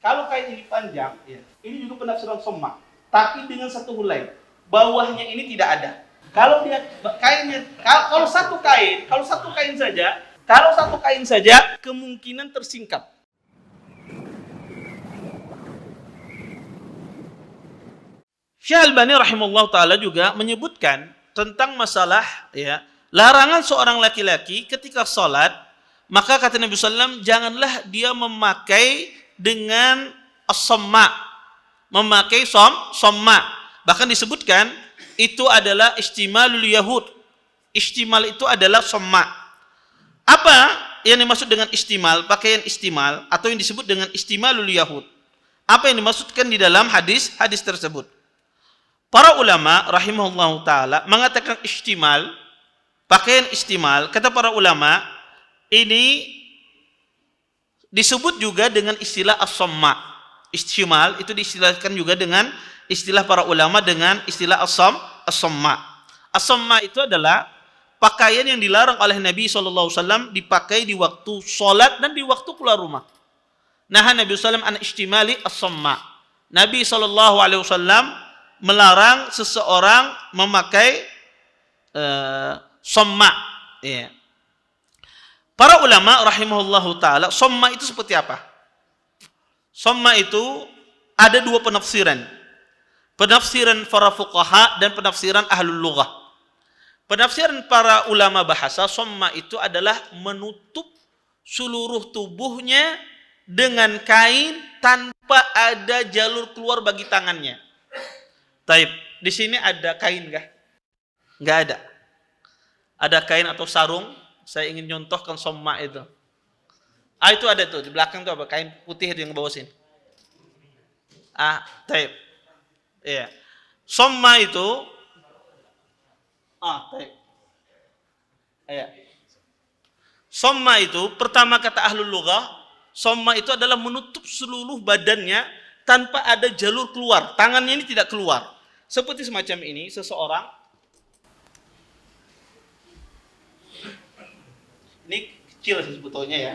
Kalau kain ini panjang, ya, ini juga penafsiran somma, tapi dengan satu hulai. Bawahnya ini tidak ada. Kalau dia kainnya, kalau satu kain saja, kemungkinan tersingkap. Syekh Albani rahimahullah ta'ala juga menyebutkan tentang masalah ya, larangan seorang laki-laki ketika sholat, maka kata Nabi SAW, janganlah dia memakai dengan as-somma, memakai somma. Bahkan disebutkan itu adalah istimalul yahud. Istimal itu adalah somma. Apa yang dimaksud dengan istimal, pakaian istimal, atau yang disebut dengan istimalul yahud? Apa yang dimaksudkan di dalam hadis tersebut? Para ulama rahimahullah ta'ala mengatakan istimal, pakaian istimal, kata para ulama, ini disebut juga dengan istilah as-somma. Istimal itu diistilahkan juga dengan istilah para ulama dengan istilah as-somma. As-somma itu adalah pakaian yang dilarang oleh Nabi SAW dipakai di waktu sholat dan di waktu keluar rumah. Nah, Nabi SAW an istimali as-somma. Nabi SAW melarang seseorang memakai somma. Ya. Para ulama rahimahullahu ta'ala, somma itu seperti apa? Somma itu ada dua penafsiran. Penafsiran para fuqaha dan penafsiran ahlul lughah. Penafsiran para ulama bahasa, somma itu adalah menutup seluruh tubuhnya dengan kain tanpa ada jalur keluar bagi tangannya. Taib, di sini ada kain kah? Enggak ada. Ada kain atau sarung? Saya ingin contohkan somma itu. Itu ada tuh di belakang tuh apa? Kain putih itu yang bawah sini. Taib. Iya. Somma itu taib. Iya. Somma itu pertama kata ahlul lughah, somma itu adalah menutup seluruh badannya tanpa ada jalur keluar. Tangannya ini tidak keluar. Seperti semacam ini, seseorang ini kecil sebetulnya ya.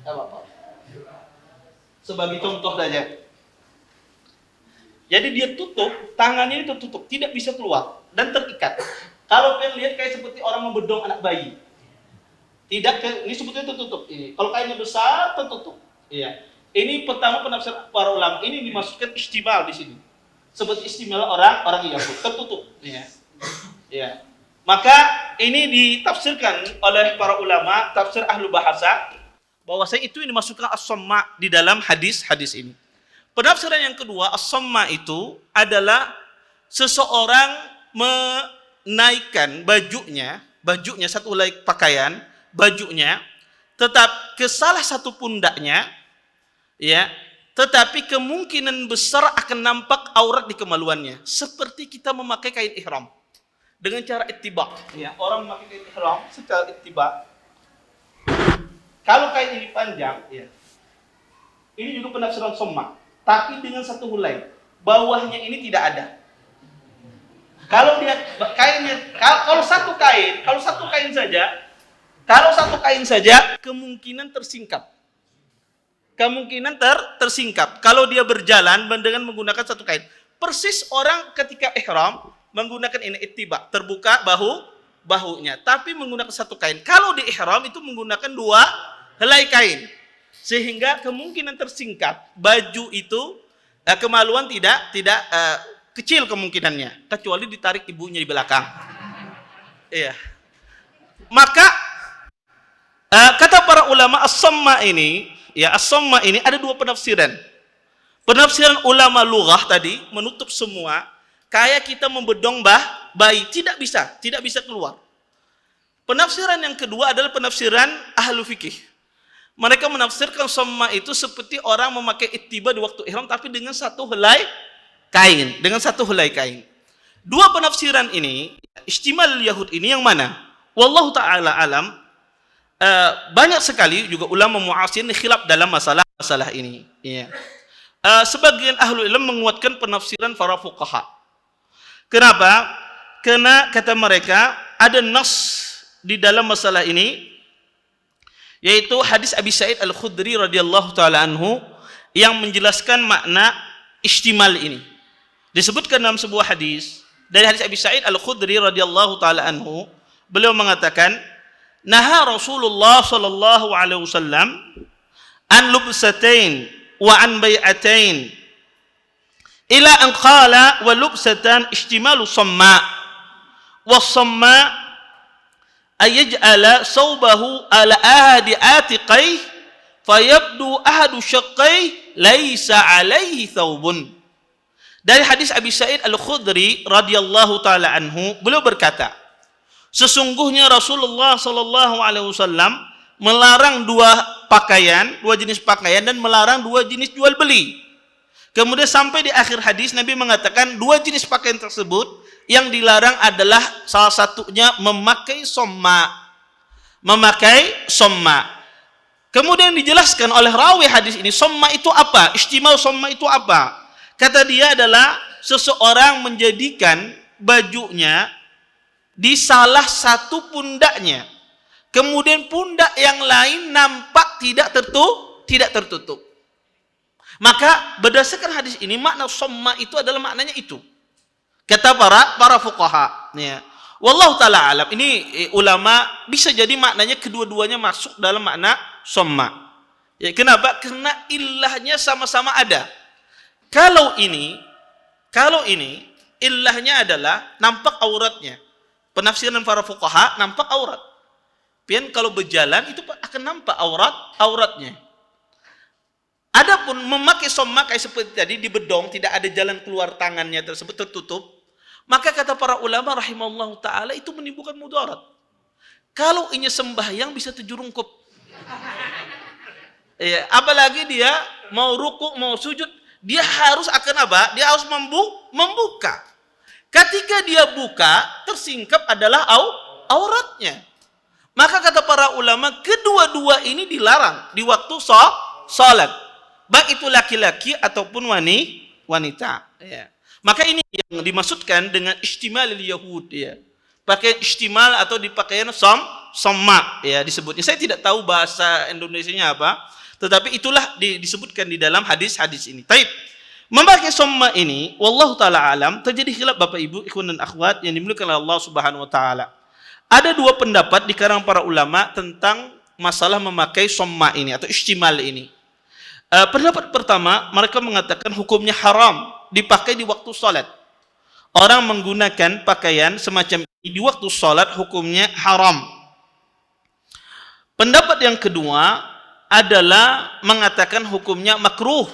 Apa? Sebagai contoh saja. Jadi dia tutup, tangannya itu tutup, tidak bisa keluar dan terikat. Kalau kalian lihat kayak seperti orang membedong anak bayi. Tidak, ini sebetulnya tertutup ini. Kalau kainnya besar, tertutup. Iya. Ini pertama penafsiran para ulama, ini dimaksudkan istimal di sini. Seperti istimal orang Yahudi, tertutup. Ya. Maka ini ditafsirkan oleh para ulama, tafsir ahlu bahasa, bahwasanya itu yang dimasukkan as-somma di dalam hadis ini. Penafsiran yang kedua, as-somma itu adalah seseorang menaikkan bajunya satu helai pakaian, bajunya, tetap ke salah satu pundaknya, ya, tetapi kemungkinan besar akan nampak aurat di kemaluannya, seperti kita memakai kain ihram dengan cara ittiba. Ya, orang memakai kain ihram secara ittiba. Kalau kain ini panjang, ya, ini juga penafsiran somma, tapi dengan satu hulai. Bawahnya ini tidak ada. Kalau dia kainnya, kalau satu kain saja, kemungkinan tersingkap. Tersingkap kalau dia berjalan dengan menggunakan satu kain. Persis orang ketika ihram menggunakan ini ittiba, terbuka bahunya, tapi menggunakan satu kain. Kalau di ihram itu menggunakan dua helai kain, sehingga kemungkinan tersingkap baju itu kemaluan tidak kecil kemungkinannya, kecuali ditarik ibunya di belakang. Iya. Maka kata para ulama as-somma ini, ya, as-somma ini ada dua penafsiran. Penafsiran ulama lughah tadi menutup semua, kayak kita membedong bayi, tidak bisa keluar. Penafsiran yang kedua adalah penafsiran ahlu fikih. Mereka menafsirkan somma itu seperti orang memakai ittiba di waktu ihram, tapi dengan satu helai kain. Dua penafsiran ini, istimal yahud ini yang mana? Wallahu ta'ala alam. Banyak sekali juga ulama mu'asir khilaf dalam masalah ini. Ya. Sebagian ahlu ilmu menguatkan penafsiran para fuqaha. Kenapa? Karena kata mereka ada nas di dalam masalah ini yaitu hadis Abi Sa'id Al-Khudri radhiyallahu taala anhu yang menjelaskan makna istimal ini. Disebutkan dalam sebuah hadis dari hadis Abi Sa'id Al-Khudri radhiyallahu taala anhu, beliau mengatakan, "Naha Rasulullah sallallahu alaihi wasallam an lubsatain wa an bai'atain ila an qala wa lubsatan istimalu samma wa samma ayaj'ala sawbahu ala ahadi atiqai fayabdu ahadu syaqqai laisa alaihi thawbun." Dari hadis Abi Sa'id Al-Khudri radhiyallahu taala anhu, beliau berkata, sesungguhnya Rasulullah sallallahu alaihi wasallam melarang dua jenis pakaian dan melarang dua jenis jual beli. Kemudian sampai di akhir hadis Nabi mengatakan dua jenis pakaian tersebut yang dilarang adalah salah satunya memakai somma. Kemudian dijelaskan oleh rawi hadis ini, somma itu apa? Istimal somma itu apa? Kata dia adalah seseorang menjadikan bajunya di salah satu pundaknya, kemudian pundak yang lain nampak tidak tertutup. Maka berdasarkan hadis ini makna somma itu adalah maknanya itu. Kata para fuqaha. Ya. Wallahu taala alam. Ini ulama bisa jadi maknanya kedua-duanya masuk dalam makna somma. Ya, kenapa? Karena ilahnya sama-sama ada. Kalau ini ilahnya adalah nampak auratnya. Penafsiran para fuqaha nampak aurat. Pian kalau berjalan itu akan nampak auratnya. Adapun memakai somma kayak seperti tadi di bedong, tidak ada jalan keluar tangannya tersebut tertutup, maka kata para ulama rahimahullah taala itu menimbulkan mudarat. Kalau ini sembahyang bisa 7 rungkup. Ya, apalagi dia mau rukuk, mau sujud, dia harus akan apa? Dia harus membuka. Ketika dia buka, tersingkap adalah auratnya. Maka kata para ulama, kedua-dua ini dilarang di waktu salat. Baik itu laki-laki ataupun wanita. Ya. Maka ini yang dimaksudkan dengan istimalil Yahud. Ya. Pakai istimal atau dipakaian somma ya disebutnya. Saya tidak tahu bahasa Indonesianya apa, tetapi itulah disebutkan di dalam hadis-hadis ini. Taib. Memakai somma ini, wallahu taala alam, terjadi khilaf Bapak Ibu, ikhwan dan akhwat yang dimuliakan oleh Allah Subhanahu wa taala. Ada dua pendapat di kalangan para ulama tentang masalah memakai somma ini atau istimal ini. Pendapat pertama, mereka mengatakan hukumnya haram dipakai di waktu salat. Orang menggunakan pakaian semacam ini di waktu salat hukumnya haram. Pendapat yang kedua adalah mengatakan hukumnya makruh.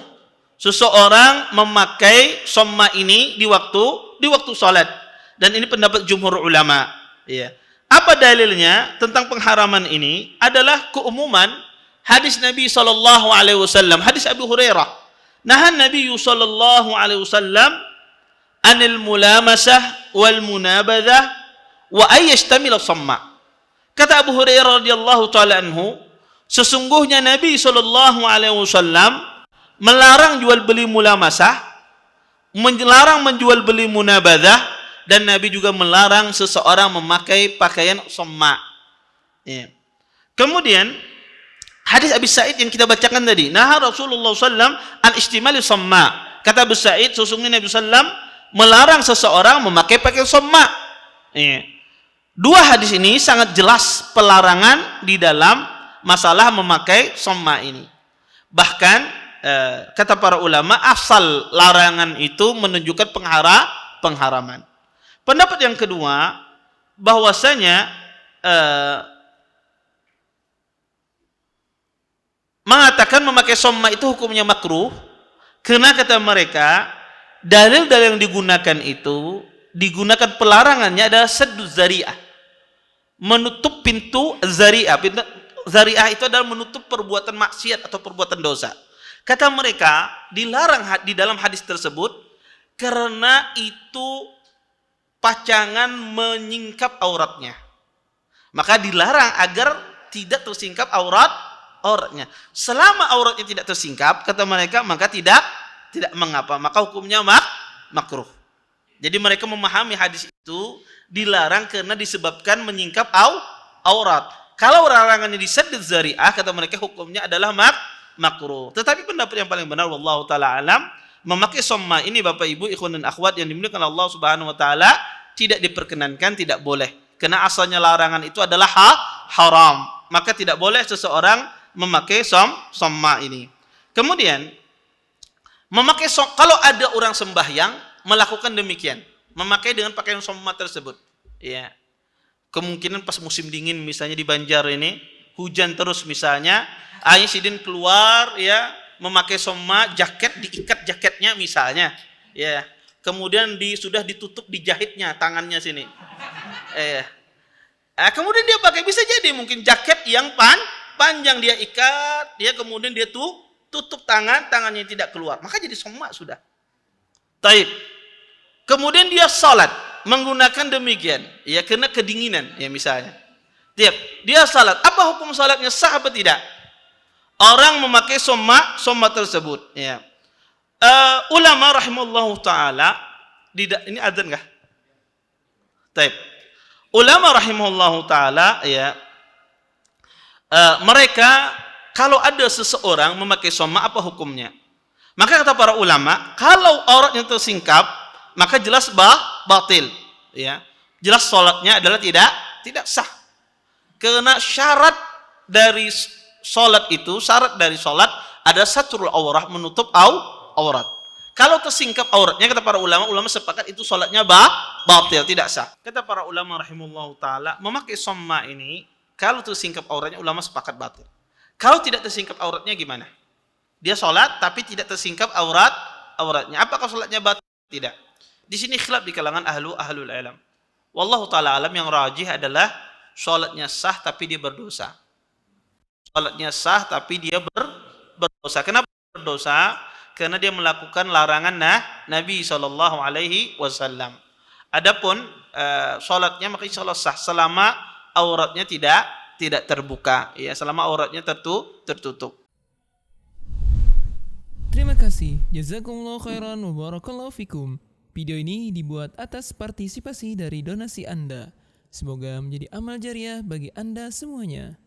Seseorang memakai somma ini di waktu salat. Dan ini pendapat jumhur ulama. Ya. Apa dalilnya tentang pengharaman ini? Adalah keumuman hadis Nabi sallallahu alaihi wasallam, hadis Abu Hurairah. Nahan Nabi sallallahu alaihi wasallam anil mulamasah wal munabadzah wa ayyastamil samma. Kata Abu Hurairah radhiyallahu taala anhu, sesungguhnya Nabi sallallahu alaihi wasallam melarang jual beli mulamasah, melarang menjual beli munabadzah, dan Nabi juga melarang seseorang memakai pakaian samma. Ya. Kemudian hadis Abi Sa'id yang kita bacakan tadi, nah Rasulullah SAW an istimali somma. Kata Abu Sa'id, sesungguhnya Nabi SAW melarang seseorang memakai pakaian somma. Dua hadis ini sangat jelas pelarangan di dalam masalah memakai somma ini. Bahkan kata para ulama, asal larangan itu menunjukkan pengharaman. Pendapat yang kedua, bahwasanya mengatakan memakai somma itu hukumnya makruh, karena kata mereka dalil-dalil yang digunakan pelarangannya adalah saddu zari'ah, menutup pintu zari'ah. Zari'ah itu adalah menutup perbuatan maksiat atau perbuatan dosa. Kata mereka dilarang di dalam hadis tersebut karena itu pacangan menyingkap auratnya, maka dilarang agar tidak tersingkap auratnya. Selama auratnya tidak tersingkap, kata mereka, maka tidak mengapa, maka hukumnya makruh. Jadi mereka memahami hadis itu dilarang karena disebabkan menyingkap aurat. Kalau larangannya disaddid zari'ah, kata mereka hukumnya adalah makruh. Tetapi pendapat yang paling benar wallahu taala alam, memakai somma ini Bapak Ibu ikhwan dan akhwat yang dimuliakan Allah Subhanahu wa taala tidak diperkenankan, tidak boleh. Karena asalnya larangan itu adalah haram. Maka tidak boleh seseorang memakai somma ini. Kemudian memakai kalau ada orang sembahyang melakukan demikian, memakai dengan pakaian somma tersebut, ya. Kemungkinan pas musim dingin misalnya di Banjar ini hujan terus misalnya, Ayah Sidin keluar ya memakai somma, jaket diikat jaketnya misalnya, ya. Kemudian sudah ditutup dijahitnya tangannya sini. Kemudian dia pakai, bisa jadi mungkin jaket yang panjang dia ikat, dia kemudian dia tutup tangannya tidak keluar, maka jadi somma sudah. Taib. Kemudian dia salat menggunakan demikian, ya karena kedinginan, ya misalnya. Dia salat, apa hukum salatnya, sah apa tidak? Orang memakai somma tersebut, ya. Ulama rahimahullahu taala, ini adzan kah? Taib. Ulama rahimahullahu taala, ya, mereka kalau ada seseorang memakai somma apa hukumnya? Maka kata para ulama, kalau auratnya tersingkap, maka jelas batil, ya. Jelas salatnya adalah tidak sah. Karena syarat dari salat ada satrul aurah, menutup aurat. Kalau tersingkap auratnya, kata para ulama sepakat itu salatnya batil, tidak sah. Kata para ulama rahimahullahu taala, memakai somma ini kalau tersingkap auratnya ulama sepakat batil. Kalau tidak tersingkap auratnya gimana? Dia salat tapi tidak tersingkap auratnya. Apakah salatnya batil? Tidak. Di sini khilaf di kalangan ahlul ilm. Wallahu taala alam, yang rajih adalah salatnya sah tapi dia berdosa. Salatnya sah tapi dia berdosa. Kenapa berdosa? Karena dia melakukan larangan Nabi sallallahu alaihi wasallam. Adapun salatnya maka insyaallah sah selama auratnya tidak terbuka, ya, selama auratnya tertutup. Terima kasih. Jazakumullah khairan wa barakallahu fikum. Video ini dibuat atas partisipasi dari donasi Anda. Semoga menjadi amal jariah bagi Anda semuanya.